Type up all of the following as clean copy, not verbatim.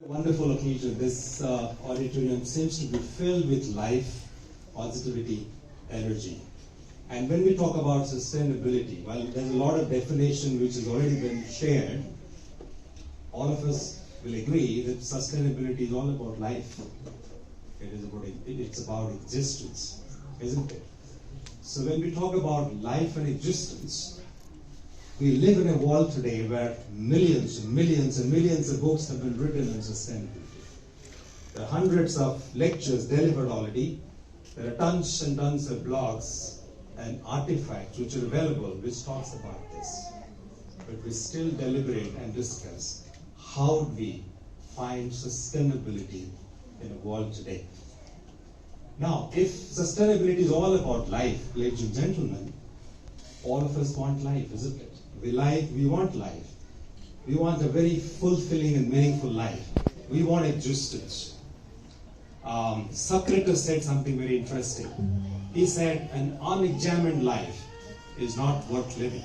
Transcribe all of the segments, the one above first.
Wonderful occasion. This auditorium seems to be filled with life, positivity, energy. And when we talk about sustainability, well, there's a lot of definition which has already been shared. All of us will agree that sustainability is all about life. It's about existence, isn't it? So when we talk about life and existence, we live in a world today where millions and millions and millions of books have been written on sustainability. There are hundreds of lectures delivered already. There are tons and tons of blogs and artifacts which are available which talks about this. But we still deliberate and discuss how do we find sustainability in a world today. Now, if sustainability is all about life, ladies and gentlemen, all of us want life, isn't it? We want life. We want a very fulfilling and meaningful life. We want existence. Socrates said something very interesting. He said, an unexamined life is not worth living.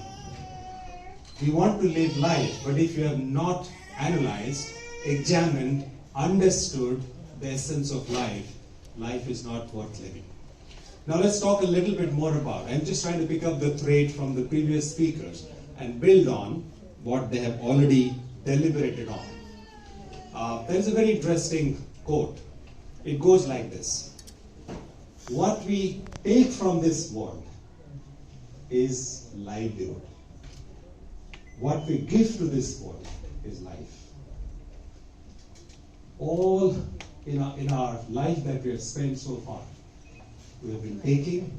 We want to live life, but if you have not analyzed, examined, understood the essence of life, life is not worth living. Now let's talk a little bit more about it. I'm just trying to pick up the thread from the previous speakers and build on what they have already deliberated on. There is a very interesting quote. It goes like this. What we take from this world is livelihood. What we give to this world is life. All in our life that we have spent so far, we have been taking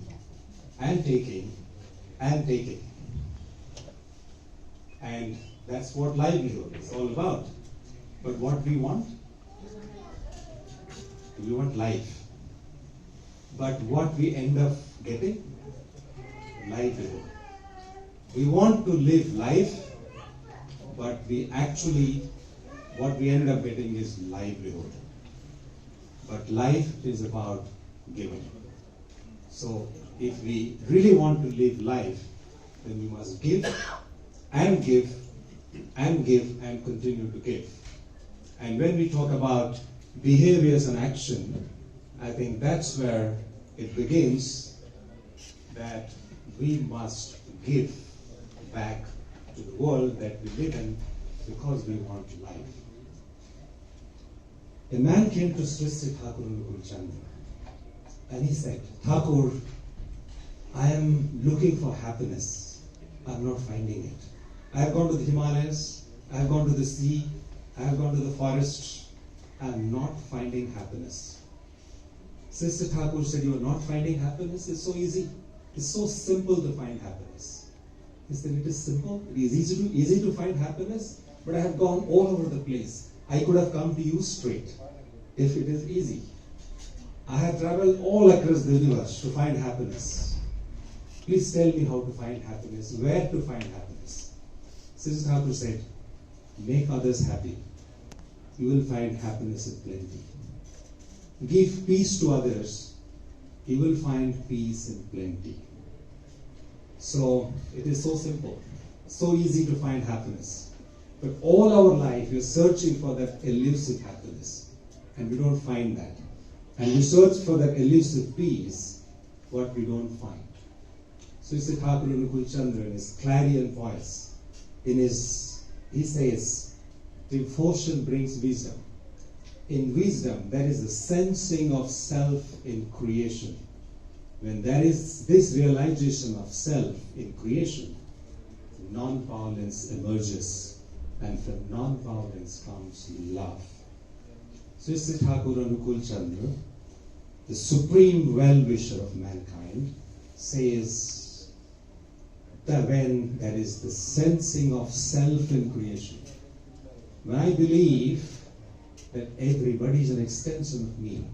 and taking and taking. And that's what livelihood is all about. But what we want? We want life. But what we end up getting? Livelihood. We want to live life, but what we end up getting is livelihood. But life is about giving. So if we really want to live life, then we must give and give and give and continue to give. And when we talk about behaviors and action, I think that's where it begins, that we must give back to the world that we live in because we want life. A man came to Sri Sri Thakur Anukul Chandra and he said, Thakur, I am looking for happiness. I'm not finding it. I have gone to the Himalayas, I have gone to the sea, I have gone to the forest. I am not finding happiness. Sister Thakur said, you are not finding happiness? It's so easy. It's so simple to find happiness. He said, it is simple. It is easy to find happiness, but I have gone all over the place. I could have come to you straight if it is easy. I have traveled all across the universe to find happiness. Please tell me how to find happiness, where to find happiness. Sister Thakur said, make others happy. You will find happiness in plenty. Give peace to others. You will find peace in plenty. So it is so simple, so easy to find happiness. But all our life we are searching for that elusive happiness, and we don't find that. And we search for that elusive peace, what we don't find. So Sri Thakur Anukul Chandra in his clarion voice, he says, devotion brings wisdom. In wisdom, there is the sensing of self in creation. When there is this realization of self in creation, non-violence emerges, and from non-violence comes love. Sri Sri Thakur Anukul Chandra, the supreme well-wisher of mankind, says that when there is the sensing of self in creation, when I believe that everybody is an extension of me,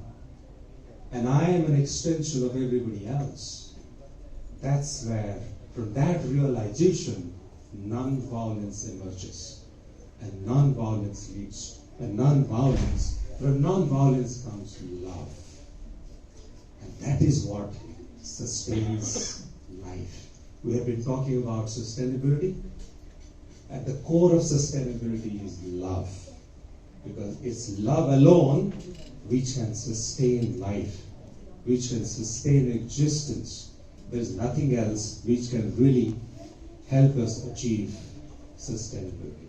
and I am an extension of everybody else, that's where, from that realization, non-violence emerges. And non-violence leads, and from non-violence comes love. And that is what sustains life. We have been talking about sustainability. At the core of sustainability is love. because it's love alone which can sustain life, which can sustain existence. There's nothing else which can really help us achieve sustainability.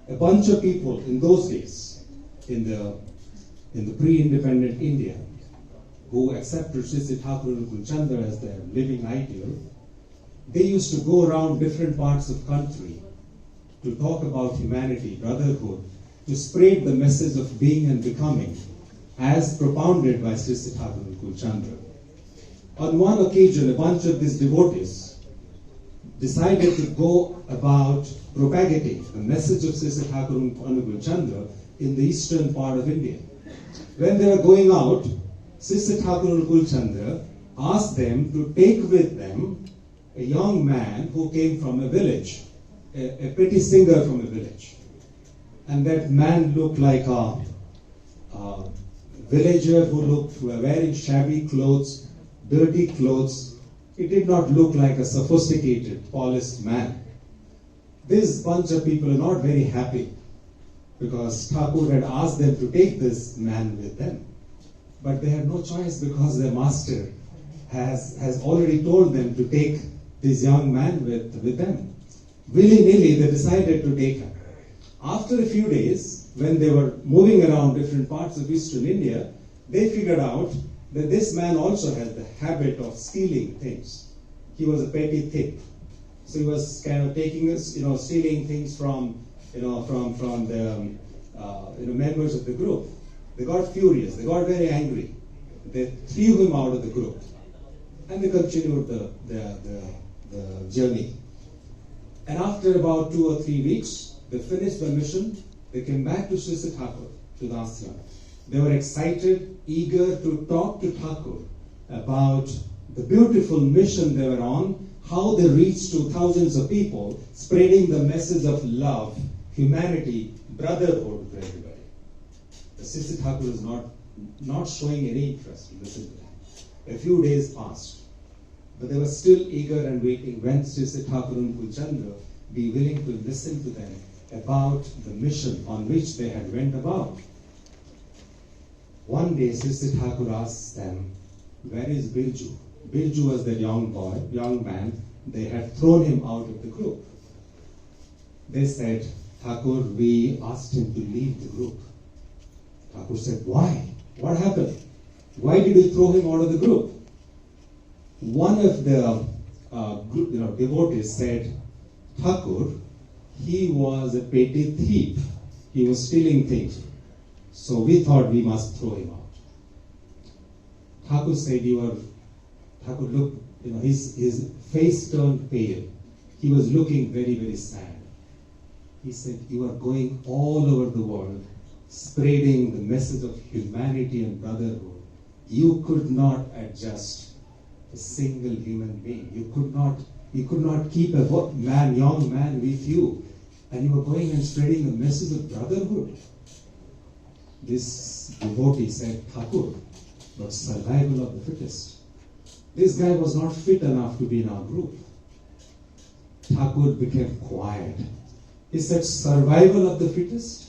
A bunch of people in those days, in the pre-independent India, who accepted Sri Sri Thakur and Anukul Chandra as their living ideal, they used to go around different parts of country to talk about humanity, brotherhood, to spread the message of being and becoming as propounded by Sri Sri Thakur and Anukul Chandra. On one occasion, a bunch of these devotees decided to go about propagating the message of Sri Sri Thakur and Anukul Chandra in the eastern part of India. When they were going out, Sri Sri Thakur and Anukul Chandra asked them to take with them a young man who came from a village, a petty singer from a village. And that man looked like a villager who looked wearing shabby clothes, dirty clothes. He did not look like a sophisticated, polished man. This bunch of people are not very happy because Thakur had asked them to take this man with them. But they had no choice because their master has already told them to take this young man with them. Willy-nilly, they decided to take him. After a few days, when they were moving around different parts of eastern India, they figured out that this man also had the habit of stealing things. He was a petty thief. So he was kind of taking us, stealing things from the members of the group. They got furious. They got very angry. They threw him out of the group, and they continued the journey. And after about 2 or 3 weeks, they finished the mission. They came back to Sri Sri Thakur, to the ashram. They were excited, eager to talk to Thakur about the beautiful mission they were on, how they reached to thousands of people, spreading the message of love, humanity, brotherhood to everybody. The Sri Sri Thakur is not showing any interest in listening to them. A few days passed, but they were still eager and waiting when Sri Sri Thakur and Anukul Chandra be willing to listen to them about the mission on which they had went about. One day, Sri Sri Thakur asked them, "Where is Birju?" Birju was that young man. They had thrown him out of the group. They said, "Thakur, we asked him to leave the group." Thakur said, "Why? What happened? Why did you throw him out of the group?" One of the devotees said, "Thakur, he was a petty thief. He was stealing things. So we thought we must throw him out." Thakur said, Thakur looked, his face turned pale. He was looking very, very sad. He said, "You are going all over the world, spreading the message of humanity and brotherhood. You could not adjust a single human being. You could not keep a young man with you, and you were going and spreading the message of brotherhood." This devotee said, "Thakur, but survival of the fittest. This guy was not fit enough to be in our group." Thakur became quiet. He said, "Survival of the fittest?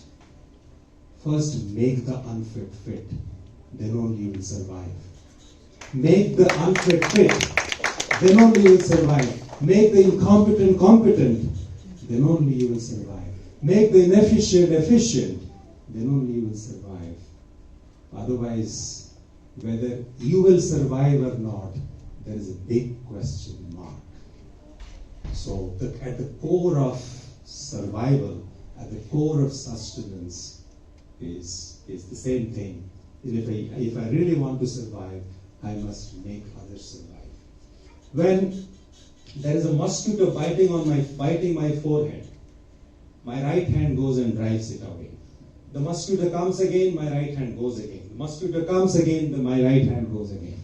First make the unfit fit, then only you will survive. Make the unfit fit, then only you will survive. Make the incompetent competent, then only you will survive. Make the inefficient efficient, then only you will survive. Otherwise, whether you will survive or not, there is a big question mark." So at the core of survival, at the core of sustenance, is the same thing. If I really want to survive, I must make others survive. When there is a mosquito biting my forehead, my right hand goes and drives it away. The mosquito comes again, my right hand goes again. The mosquito comes again, then my right hand goes again.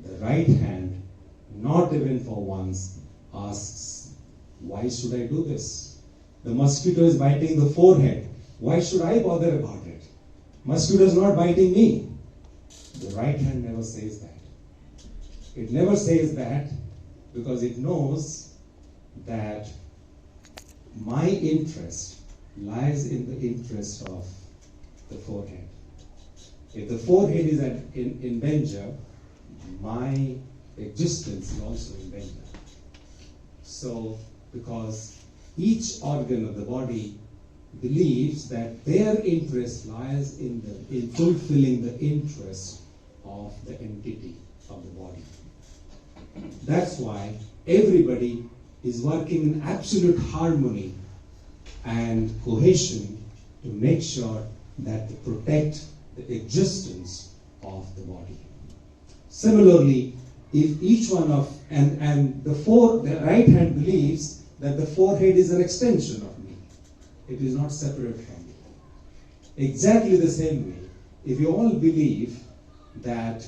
The right hand, not even for once, asks, "Why should I do this? The mosquito is biting the forehead. Why should I bother about it? Mosquito is not biting me." The right hand never says that. It never says that because it knows that my interest, lies in the interest of the forehead. If the forehead is in danger, my existence is also in danger. So, because each organ of the body believes that their interest lies in fulfilling the interest of the entity of the body. That's why everybody is working in absolute harmony and cohesion to make sure that they protect the existence of the body. Similarly, if each one of, and the right hand believes that the forehead is an extension of me. It is not separate from me. Exactly the same way, if you all believe that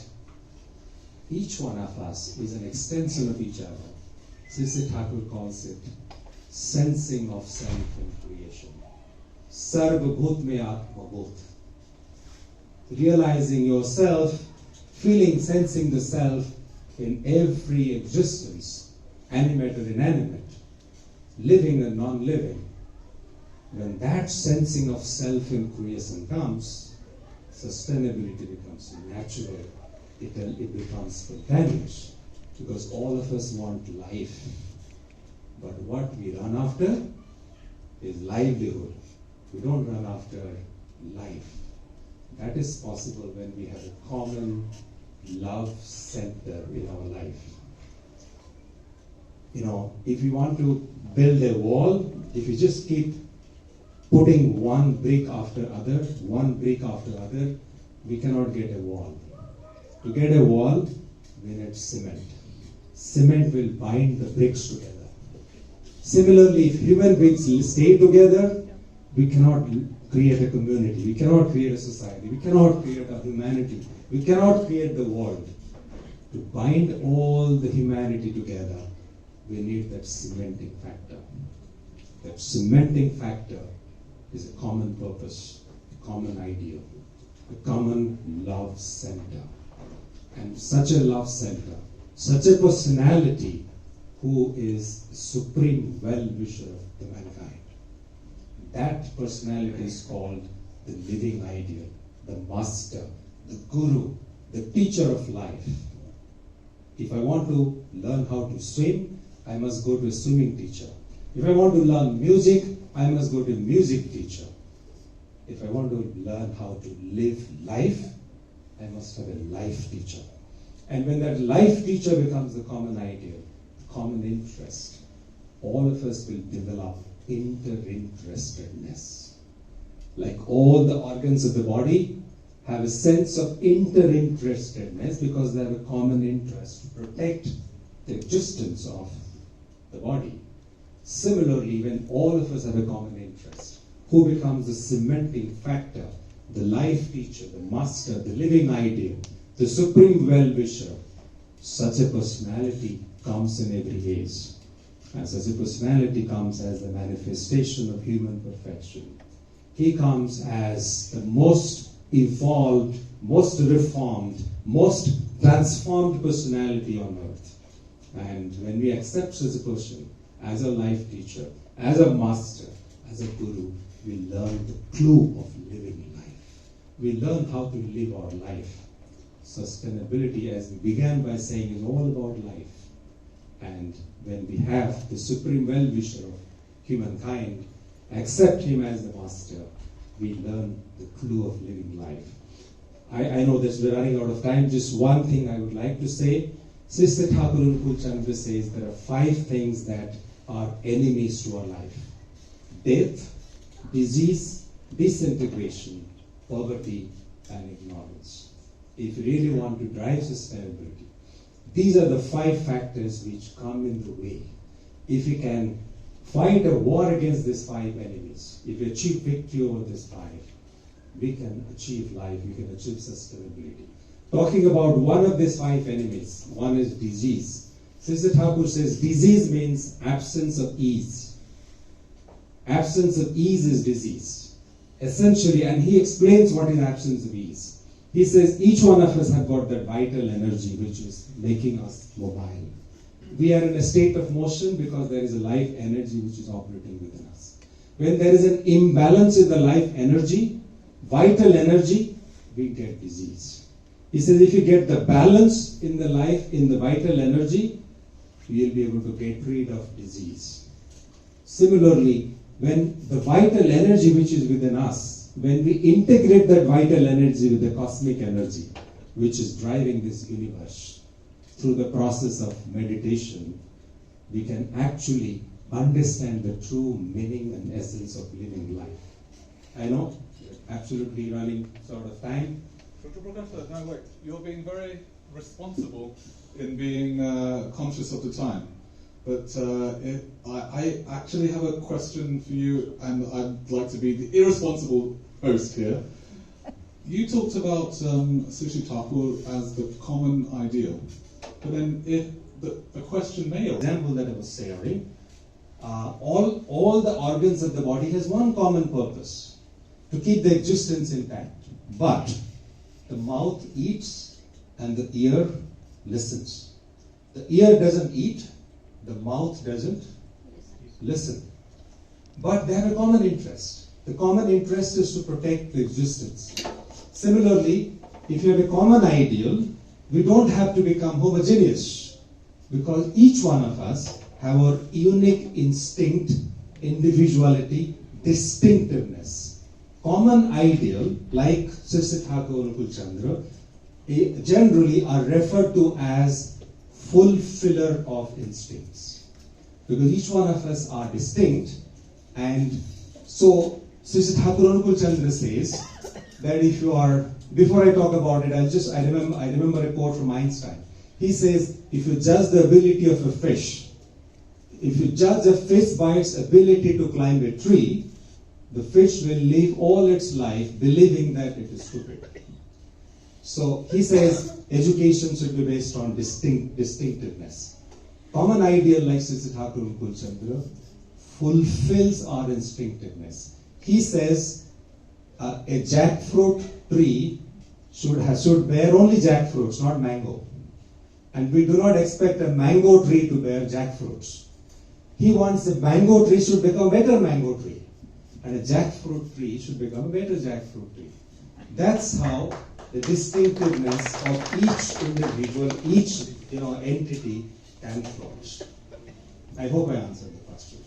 each one of us is an extension of each other, Sri Thakur calls it sensing of self in creation. Sarva bhut mein atma bhut. Realizing yourself, feeling, sensing the self in every existence, animate or inanimate, living and non-living. When that sensing of self in creation comes, sustainability becomes natural. It becomes spontaneous, because all of us want life. But what we run after is livelihood. We don't run after life. That is possible when we have a common love center in our life. You know, if you want to build a wall, if you just keep putting one brick after other, we cannot get a wall. To get a wall, we need cement. Cement will bind the bricks together. Similarly, if human beings stay together, we cannot create a community, we cannot create a society, we cannot create a humanity, we cannot create the world. To bind all the humanity together, we need that cementing factor. That cementing factor is a common purpose, a common ideal, a common love center. And such a love center, such a personality who is the supreme well-wisher of the mankind. That personality is called the living ideal, the master, the guru, the teacher of life. If I want to learn how to swim, I must go to a swimming teacher. If I want to learn music, I must go to a music teacher. If I want to learn how to live life, I must have a life teacher. And when that life teacher becomes the common ideal, the common interest, all of us will develop interinterestedness. Like all the organs of the body have a sense of interinterestedness because they have a common interest to protect the existence of the body. Similarly, when all of us have a common interest, who becomes the cementing factor, the life teacher, the master, the living ideal, the supreme well-wisher, such a personality comes in every age. And such a personality comes as the manifestation of human perfection. He comes as the most evolved, most reformed, most transformed personality on earth. And when we accept such a person as a life teacher, as a master, as a guru, we learn the clue of living life. We learn how to live our life. Sustainability, as we began by saying, is all about life. And when we have the supreme well-wisher of humankind, accept him as the master, we learn the clue of living life. I know that we're running out of time. Just one thing I would like to say. Sister Thakur Anukul Chandra says there are 5 things that are enemies to our life: death, disease, disintegration, poverty, and ignorance. If you really want to drive sustainability, these are the 5 factors which come in the way. If you can fight a war against these 5 enemies, if you achieve victory over these 5, we can achieve life, we can achieve sustainability. Talking about one of these 5 enemies, one is disease. Sister Thakur says disease means absence of ease. Absence of ease is disease. Essentially, and he explains what is absence of ease. He says each one of us have got that vital energy which is making us mobile. We are in a state of motion because there is a life energy which is operating within us. When there is an imbalance in the life energy, vital energy, we get disease. He says if you get the balance in the life, in the vital energy, you will be able to get rid of disease. Similarly, when the vital energy which is within us, when we integrate that vital energy with the cosmic energy, which is driving this universe, through the process of meditation, we can actually understand the true meaning and essence of living life. I know, absolutely running short of time. Dr. Prakash, no wait, you're being very responsible in being conscious of the time. But I actually have a question for you, and I'd like to be the irresponsible host here. You talked about Sushi Thakur as the common ideal, but then if the question may arise. Example that I was sharing, all the organs of the body has one common purpose, to keep the existence intact. But the mouth eats and the ear listens. The ear doesn't eat, the mouth doesn't listen. But they have a common interest. The common interest is to protect the existence. Similarly, if you have a common ideal, we don't have to become homogeneous, because each one of us have our unique instinct, individuality, distinctiveness. Common ideal, like Sri Thakur Anukul Chandra, generally are referred to as fulfiller of instincts, because each one of us are distinct. And so Sri Thakur Anukul Chandra says that if you are, before I talk about it, I remember a quote from Einstein. He says, if you judge the ability of a fish, if you judge a fish by its ability to climb a tree, the fish will live all its life believing that it is stupid. So he says education should be based on distinctiveness. Common ideal like Sri Thakur Anukul Chandra fulfills our instinctiveness. He says a jackfruit tree should bear only jackfruits, not mango. And we do not expect a mango tree to bear jackfruits. He wants a mango tree should become a better mango tree, and a jackfruit tree should become a better jackfruit tree. That's how the distinctiveness of each individual, each entity can flourish. I hope I answered the question.